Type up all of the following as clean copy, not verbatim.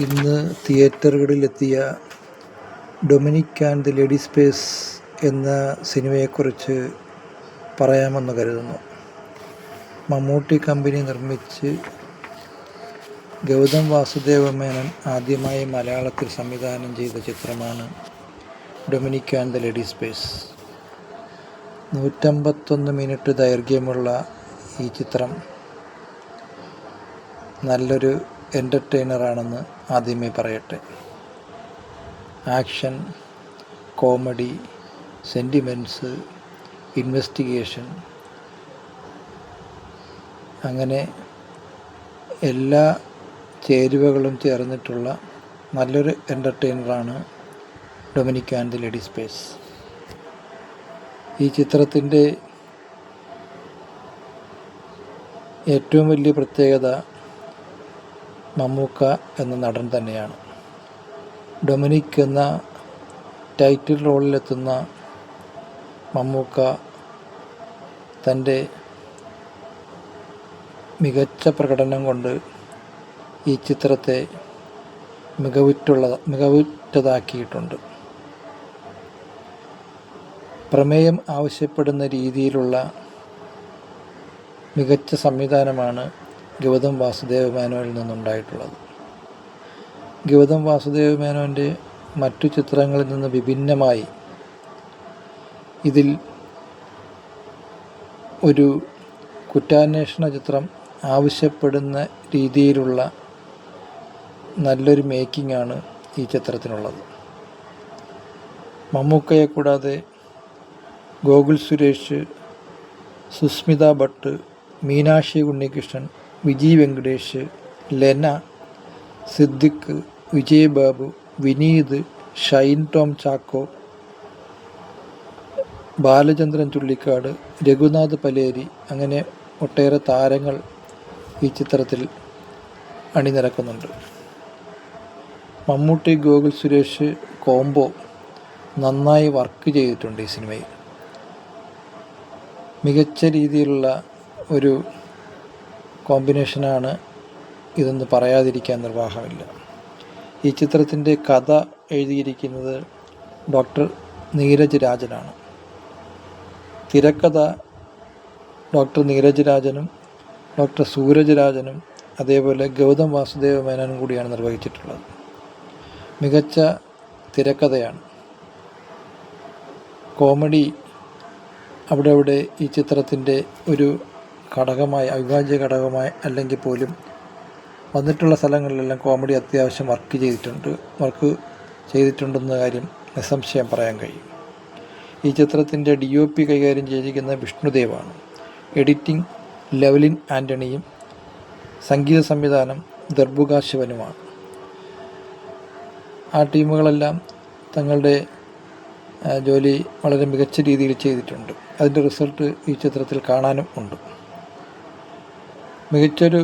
ഇന്ന് തിയേറ്ററുകളിലെത്തിയ Dominic and the lady space എന്ന സിനിമയെക്കുറിച്ച് പറയാമെന്ന് കരുതുന്നു. മമ്മൂട്ടി കമ്പനി നിർമ്മിച്ച് ഗൗതം വാസുദേവ മേനോൻ ആദ്യമായി മലയാളത്തിൽ സംവിധാനം ചെയ്ത ചിത്രമാണ് Dominic and the lady space. 151 minute ദൈർഘ്യമുള്ള ഈ ചിത്രം നല്ലൊരു എൻ്റർടൈനറാണെന്ന് ആദ്യമേ പറയട്ടെ. ആക്ഷൻ, കോമഡി, സെൻറ്റിമെൻറ്റ്സ്, ഇൻവെസ്റ്റിഗേഷൻ, അങ്ങനെ എല്ലാ ചേരുവകളും ചേർന്നിട്ടുള്ള നല്ലൊരു എൻ്റർടൈനറാണ് Dominic and the lady space. ഈ ചിത്രത്തിൻ്റെ ഏറ്റവും വലിയ പ്രത്യേകത മമ്മൂക്ക എന്ന നടൻ തന്നെയാണ്. ഡൊമിനിക് എന്ന ടൈറ്റിൽ റോളിലെത്തുന്ന മമ്മൂക്ക തൻ്റെ മികച്ച പ്രകടനം കൊണ്ട് ഈ ചിത്രത്തെ മികവുറ്റതാക്കിയിട്ടുണ്ട്. പ്രമേയം ആവശ്യപ്പെടുന്ന രീതിയിലുള്ള മികച്ച സംവിധാനമാണ് ഗൗതം വാസുദേവ മേനോനിൽ നിന്നുണ്ടായിട്ടുള്ളത്. ഗൗതം വാസുദേവ മേനോൻ്റെ മറ്റു ചിത്രങ്ങളിൽ നിന്ന് വിഭിന്നമായി ഇതിൽ ഒരു കുറ്റാന്വേഷണ ചിത്രം ആവശ്യപ്പെടുന്ന രീതിയിലുള്ള നല്ലൊരു മേക്കിംഗാണ് ഈ ചിത്രത്തിനുള്ളത്. മമ്മൂക്കയെ കൂടാതെ ഗോകുൽ സുരേഷ്, സുസ്മിത ഭട്ട്, മീനാക്ഷി ഉണ്ണികൃഷ്ണൻ, വിജയ് വെങ്കടേഷ്, ലെന, സിദ്ദിഖ്, വിജയ് ബാബു, വിനീത്, ഷൈൻ ടോം ചാക്കോ, ബാലചന്ദ്രൻ ചുള്ളിക്കാട്, രഘുനാഥ് പലേരി, അങ്ങനെ ഒട്ടേറെ താരങ്ങൾ ഈ ചിത്രത്തിൽ അണിനിരക്കുന്നുണ്ട്. മമ്മൂട്ടി ഗോകുൽ സുരേഷ് കോംബോ നന്നായി വർക്ക് ചെയ്തിട്ടുണ്ട് ഈ സിനിമയിൽ. മികച്ച രീതിയിലുള്ള ഒരു കോമ്പിനേഷനാണ് ഇതെന്ന് പറയാതിരിക്കാൻ നിർവാഹമില്ല. ഈ ചിത്രത്തിൻ്റെ കഥ എഴുതിയിരിക്കുന്നത് ഡോക്ടർ നീരജ് രാജനാണ്. തിരക്കഥ ഡോക്ടർ നീരജ് രാജനും ഡോക്ടർ സൂരജ് രാജനും അതേപോലെ ഗൗതം വാസുദേവ മേനോനും കൂടിയാണ് നിർവഹിച്ചിട്ടുള്ളത്. മികച്ച തിരക്കഥയാണ്. കോമഡി അവിടെ ഈ ചിത്രത്തിൻ്റെ ഒരു ഘടകമായി, അവിഭാജ്യ ഘടകമായി അല്ലെങ്കിൽ പോലും വന്നിട്ടുള്ള സ്ഥലങ്ങളിലെല്ലാം കോമഡി അത്യാവശ്യം വർക്ക് ചെയ്തിട്ടുണ്ടെന്ന കാര്യം നിസ്സംശയം പറയാൻ കഴിയും. ഈ ചിത്രത്തിൻ്റെ DOP കൈകാര്യം ചെയ്തിരിക്കുന്ന വിഷ്ണുദേവാണ്. എഡിറ്റിംഗ് ലെവലിൻ ആൻ്റണിയും സംഗീത സംവിധാനം ദർബുക ശിവനുമാണ്. ആ ടീമുകളെല്ലാം തങ്ങളുടെ ജോലി വളരെ മികച്ച രീതിയിൽ ചെയ്തിട്ടുണ്ട്. അതിൻ്റെ റിസൾട്ട് ഈ ചിത്രത്തിൽ കാണാനും ഉണ്ട്. മികച്ചൊരു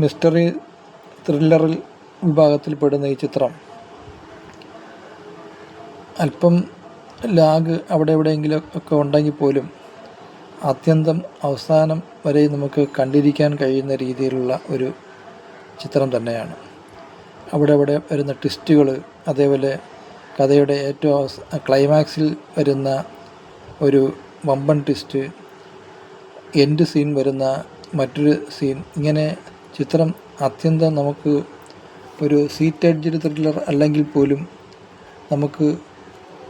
മിസ്റ്ററി ത്രില്ലറിൽ വിഭാഗത്തിൽപ്പെടുന്ന ഈ ചിത്രം അല്പം ലാഗ് അവിടെ എവിടെയെങ്കിലും ഒക്കെ ഉണ്ടെങ്കിൽ പോലും അത്യന്തം അവസാനം വരെ നമുക്ക് കണ്ടിരിക്കാൻ കഴിയുന്ന രീതിയിലുള്ള ഒരു ചിത്രം തന്നെയാണ്. അവിടെ വരുന്ന ട്വിസ്റ്റുകൾ, അതേപോലെ കഥയുടെ ഏറ്റവും ക്ലൈമാക്സിൽ വരുന്ന ഒരു വമ്പൻ ട്വിസ്റ്റ്, എൻഡ് സീൻ വരുന്ന മറ്റൊരു സീൻ, ഇങ്ങനെ ചിത്രം അത്യന്തം നമുക്ക് ഒരു സീറ്റ് ത്രില്ലർ അല്ലെങ്കിൽ പോലും നമുക്ക്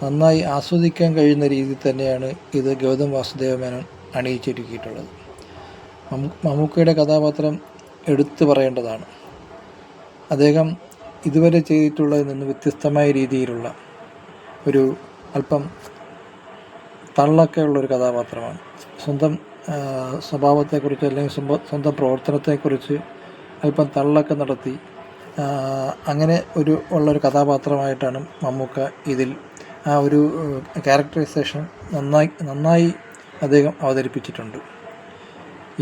നന്നായി ആസ്വദിക്കാൻ കഴിയുന്ന രീതിയിൽ തന്നെയാണ് ഇത് ഗൗതം വാസുദേവ മേനോൻ അണിയിച്ചൊരുക്കിയിട്ടുള്ളത്. മമ്മൂക്കയുടെ കഥാപാത്രം എടുത്തു പറയേണ്ടതാണ്. അദ്ദേഹം ഇതുവരെ ചെയ്തിട്ടുള്ളതിൽ നിന്ന് വ്യത്യസ്തമായ രീതിയിലുള്ള ഒരു അല്പം തള്ളൊക്കെ ഉള്ളൊരു കഥാപാത്രമാണ്. സ്വന്തം സ്വഭാവത്തെക്കുറിച്ച് അല്ലെങ്കിൽ സ്വന്തം പ്രവർത്തനത്തെക്കുറിച്ച് അല്പം തള്ളൊക്കെ നടത്തി അങ്ങനെ ഉള്ളൊരു കഥാപാത്രമായിട്ടാണ് മമ്മൂക്ക ഇതിൽ ആ ഒരു ക്യാരക്ടറൈസേഷൻ നന്നായി അദ്ദേഹം അവതരിപ്പിച്ചിട്ടുണ്ട്.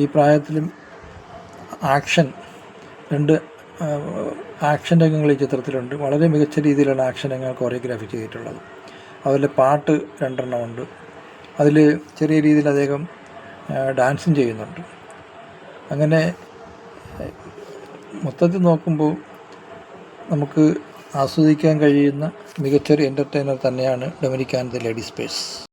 ഈ പ്രായത്തിലും രണ്ട് ആക്ഷൻ രംഗങ്ങൾ ഈ ചിത്രത്തിലുണ്ട്. വളരെ മികച്ച രീതിയിലാണ് ആക്ഷൻ രംഗങ്ങൾ കോറിയോഗ്രാഫി ചെയ്തിട്ടുള്ളത്. അതുപോലെ പാട്ട് 2 ഉണ്ട്. അതിൽ ചെറിയ രീതിയിൽ അദ്ദേഹം ഡാൻസും ചെയ്യുന്നുണ്ട്. അങ്ങനെ മൊത്തത്തിൽ നോക്കുമ്പോൾ നമുക്ക് ആസ്വദിക്കാൻ കഴിയുന്ന മികച്ചൊരു എൻ്റർടൈനർ തന്നെയാണ് Dominic and the ladies purse.